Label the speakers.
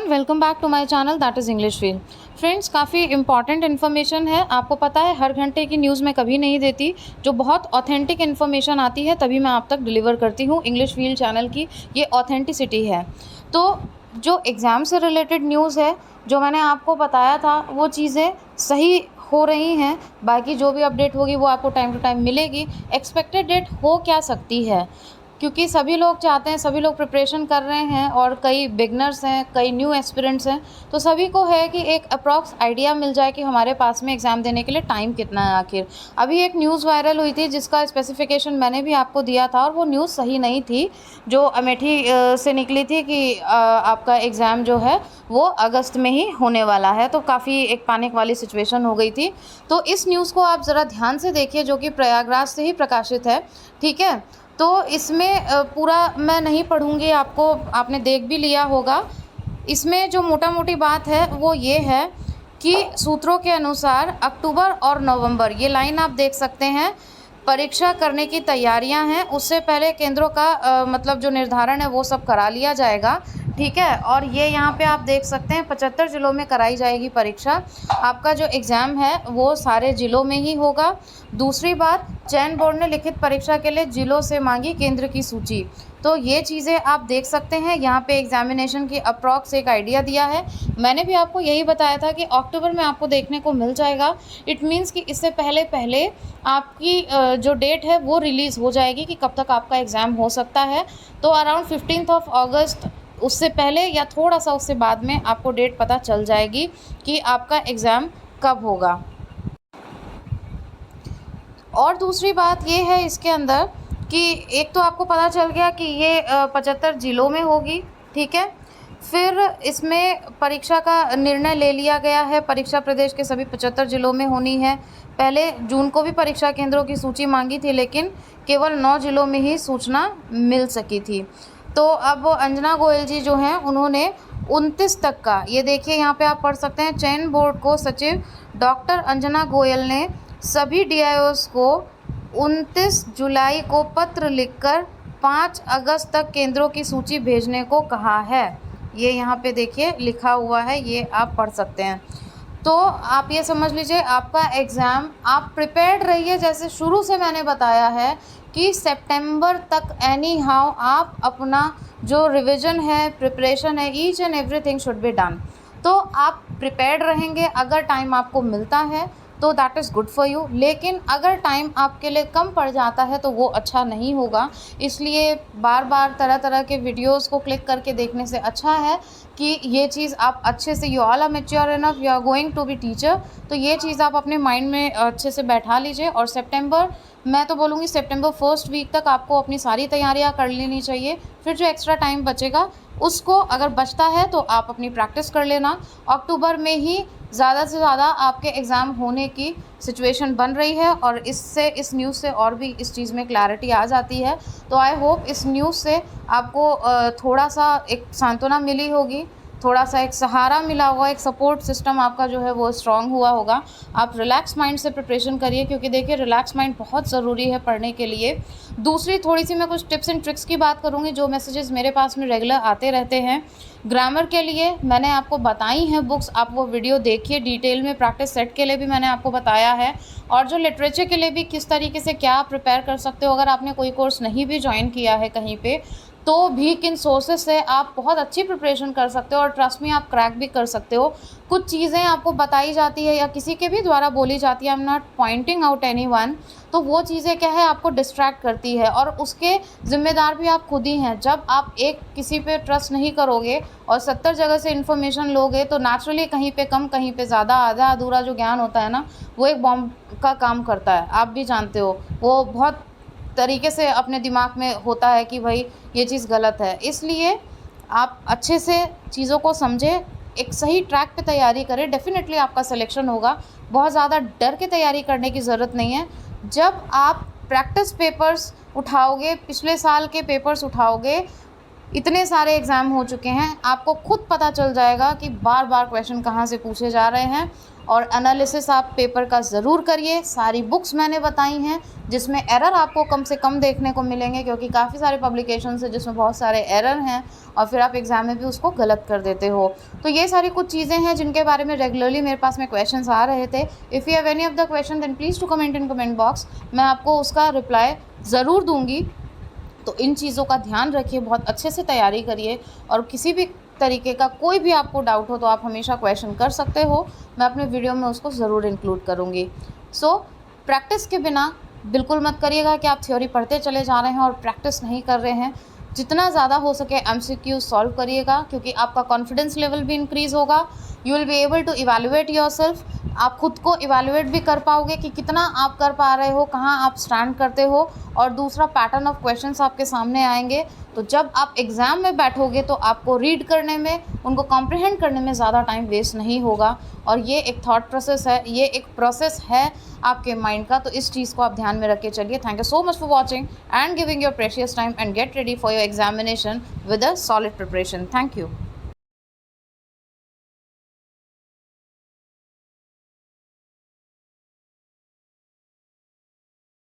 Speaker 1: Everyone, welcome back to my channel that is English feel. Friends, काफ़ी important information है। आपको पता है हर घंटे की न्यूज़ मैं कभी नहीं देती। जो बहुत ऑथेंटिक इन्फॉर्मेशन आती है तभी मैं आप तक डिलीवर करती हूँ। इंग्लिश फील चैनल की ये ऑथेंटिसिटी है। तो जो एग्ज़ाम से रिलेटेड न्यूज़ है, जो मैंने आपको बताया था वो चीज़ें सही हो रही हैं। बाकी जो भी अपडेट होगी वो आपको टाइम टू टाइम मिलेगी। एक्सपेक्टेड डेट हो क्या सकती है, क्योंकि सभी लोग चाहते हैं, सभी लोग प्रिपरेशन कर रहे हैं और कई बिगनर्स हैं, कई न्यू एस्पिरेंट्स हैं, तो सभी को है कि एक अप्रॉक्स आइडिया मिल जाए कि हमारे पास में एग्ज़ाम देने के लिए टाइम कितना है आखिर। अभी एक न्यूज़ वायरल हुई थी जिसका स्पेसिफिकेशन मैंने भी आपको दिया था और वो न्यूज़ सही नहीं थी, जो अमेठी से निकली थी कि आपका एग्ज़ाम जो है वो अगस्त में ही होने वाला है। तो काफ़ी एक पैनिक वाली सिचुएशन हो गई थी। तो इस न्यूज़ को आप ज़रा ध्यान से देखिए, जो कि प्रयागराज से ही प्रकाशित है, ठीक है। तो इसमें पूरा मैं नहीं पढ़ूँगी, आपने देख भी लिया होगा। इसमें जो मोटा-मोटी बात है वो ये है कि सूत्रों के अनुसार अक्टूबर और नवंबर, ये लाइन आप देख सकते हैं, परीक्षा करने की तैयारियां हैं। उससे पहले केंद्रों का मतलब जो निर्धारण है वो सब करा लिया जाएगा, ठीक है। और ये यहाँ पे आप देख सकते हैं 75 ज़िलों में कराई जाएगी परीक्षा। आपका जो एग्ज़ाम है वो सारे ज़िलों में ही होगा। दूसरी बात, चयन बोर्ड ने लिखित परीक्षा के लिए ज़िलों से मांगी केंद्र की सूची। तो ये चीज़ें आप देख सकते हैं। यहाँ पे एग्जामिनेशन की अप्रॉक्स एक आइडिया दिया है। मैंने भी आपको यही बताया था कि अक्टूबर में आपको देखने को मिल जाएगा। इट मीन्स कि इससे पहले पहले आपकी जो डेट है वो रिलीज़ हो जाएगी कि कब तक आपका एग्ज़ाम हो सकता है। तो अराउंड 15 अगस्त, उससे पहले या थोड़ा सा उससे बाद में आपको डेट पता चल जाएगी कि आपका एग्ज़ाम कब होगा। और दूसरी बात ये है इसके अंदर कि एक तो आपको पता चल गया कि ये 75 ज़िलों में होगी, ठीक है। फिर इसमें परीक्षा का निर्णय ले लिया गया है। परीक्षा प्रदेश के सभी 75 ज़िलों में होनी है। पहले जून को भी परीक्षा केंद्रों की सूची मांगी थी, लेकिन केवल 9 ज़िलों में ही सूचना मिल सकी थी। तो अब अंजना गोयल जी जो हैं उन्होंने 29 तक का, ये देखिए यहाँ पे आप पढ़ सकते हैं, चयन बोर्ड को सचिव डॉक्टर अंजना गोयल ने सभी डीआईओस को 29 जुलाई को पत्र लिखकर 5 अगस्त तक केंद्रों की सूची भेजने को कहा है। ये यहाँ पे देखिए लिखा हुआ है, ये आप पढ़ सकते हैं। तो आप ये समझ लीजिए आपका एग्ज़ाम, आप प्रिपेयर्ड रहिए। जैसे शुरू से मैंने बताया है कि सितंबर तक एनी हाउ आप अपना जो रिवीजन है, प्रिपरेशन है, each and everything should be done. तो आप प्रिपेयर्ड रहेंगे। अगर टाइम आपको मिलता है तो that is good for you, लेकिन अगर टाइम आपके लिए कम पड़ जाता है तो वो अच्छा नहीं होगा। इसलिए बार बार तरह तरह के वीडियोस को क्लिक करके देखने से अच्छा है कि ये चीज़ आप अच्छे से, you all are mature enough, you are going to be teacher, तो ये चीज़ आप अपने माइंड में अच्छे से बैठा लीजिए। और सितंबर, मैं तो बोलूँगी सितंबर फर्स्ट वीक तक आपको अपनी सारी तैयारियां कर लेनी चाहिए। फिर जो एक्स्ट्रा टाइम बचेगा उसको, अगर बचता है तो आप अपनी प्रैक्टिस कर लेना। अक्टूबर में ही ज़्यादा से ज़्यादा आपके एग्ज़ाम होने की सिचुएशन बन रही है और इससे, इस न्यूज़ से और भी इस चीज़ में क्लैरिटी आ जाती है। तो आई होप इस न्यूज़ से आपको थोड़ा सा एक सांत्वना मिली होगी, थोड़ा सा एक सहारा मिला होगा, एक सपोर्ट सिस्टम आपका जो है वो स्ट्रांग हुआ होगा। आप रिलैक्स माइंड से प्रिपरेशन करिए, क्योंकि देखिए रिलैक्स माइंड बहुत ज़रूरी है पढ़ने के लिए। दूसरी थोड़ी सी मैं कुछ टिप्स एंड ट्रिक्स की बात करूँगी, जो मैसेजेस मेरे पास में रेगुलर आते रहते हैं। ग्रामर के लिए मैंने आपको बताई हैं बुक्स, आप वो वीडियो देखिए डिटेल में। प्रैक्टिस सेट के लिए भी मैंने आपको बताया है, और जो लिटरेचर के लिए भी किस तरीके से क्या प्रिपेयर कर सकते हो। अगर आपने कोई कोर्स नहीं भी ज्वाइन किया है कहीं पे, तो भी किन सोर्सेज से आप बहुत अच्छी प्रिपरेशन कर सकते हो और ट्रस्ट में आप क्रैक भी कर सकते हो। कुछ चीज़ें आपको बताई जाती है या किसी के भी द्वारा बोली जाती है, I am not pointing out anyone, तो वो चीज़ें क्या है आपको डिस्ट्रैक्ट करती है और उसके ज़िम्मेदार भी आप खुद ही हैं। जब आप एक किसी पे ट्रस्ट नहीं करोगे और 70 जगह से इन्फॉर्मेशन लोगे, तो नेचुरली कहीं पे कम, कहीं पे ज़्यादा, आधा अधूरा जो ज्ञान होता है ना, वो एक बॉम्ब का काम करता है। आप भी जानते हो, वो बहुत तरीके से अपने दिमाग में होता है कि भाई ये चीज़ गलत है। इसलिए आप अच्छे से चीज़ों को समझें, एक सही ट्रैक पे तैयारी करें, डेफिनेटली आपका सिलेक्शन होगा। बहुत ज़्यादा डर के तैयारी करने की ज़रूरत नहीं है। जब आप प्रैक्टिस पेपर्स उठाओगे, पिछले साल के पेपर्स उठाओगे, इतने सारे एग्ज़ाम हो चुके हैं, आपको खुद पता चल जाएगा कि बार बार क्वेश्चन कहाँ से पूछे जा रहे हैं और एनालिसिस आप पेपर का ज़रूर करिए। सारी बुक्स मैंने बताई हैं जिसमें एरर आपको कम से कम देखने को मिलेंगे, क्योंकि काफ़ी सारे पब्लिकेशंस हैं जिसमें बहुत सारे एरर हैं और फिर आप एग्ज़ाम में भी उसको गलत कर देते हो। तो ये सारी कुछ चीज़ें हैं जिनके बारे में रेगुलरली मेरे पास में क्वेश्चंस आ रहे थे। If you have any of the question then please to comment in comment box, मैं आपको उसका रिप्लाई ज़रूर दूँगी। तो इन चीज़ों का ध्यान रखिए, बहुत अच्छे से तैयारी करिए और किसी भी तरीके का कोई भी आपको डाउट हो तो आप हमेशा क्वेश्चन कर सकते हो, मैं अपने वीडियो में उसको ज़रूर इंक्लूड करूँगी। सो प्रैक्टिस के बिना बिल्कुल मत करिएगा कि आप थ्योरी पढ़ते चले जा रहे हैं और प्रैक्टिस नहीं कर रहे हैं। जितना ज़्यादा हो सके MCQ सॉल्व करिएगा, क्योंकि आपका कॉन्फिडेंस लेवल भी इंक्रीज़ होगा। You will be able to evaluate yourself, आप खुद को इवैल्यूएट भी कर पाओगे कि कितना आप कर पा रहे हो, कहाँ आप स्टैंड करते हो। और दूसरा, पैटर्न ऑफ क्वेश्चंस आपके सामने आएंगे, तो जब आप एग्ज़ाम में बैठोगे तो आपको रीड करने में, उनको कॉम्प्रिहेंड करने में ज़्यादा टाइम वेस्ट नहीं होगा। और ये एक थॉट प्रोसेस है, ये एक प्रोसेस है आपके माइंड का, तो इस चीज़ को आप ध्यान में रख के चलिए। Thank you so much for watching and giving your precious time and get ready for your examination with a solid preparation. Thank you.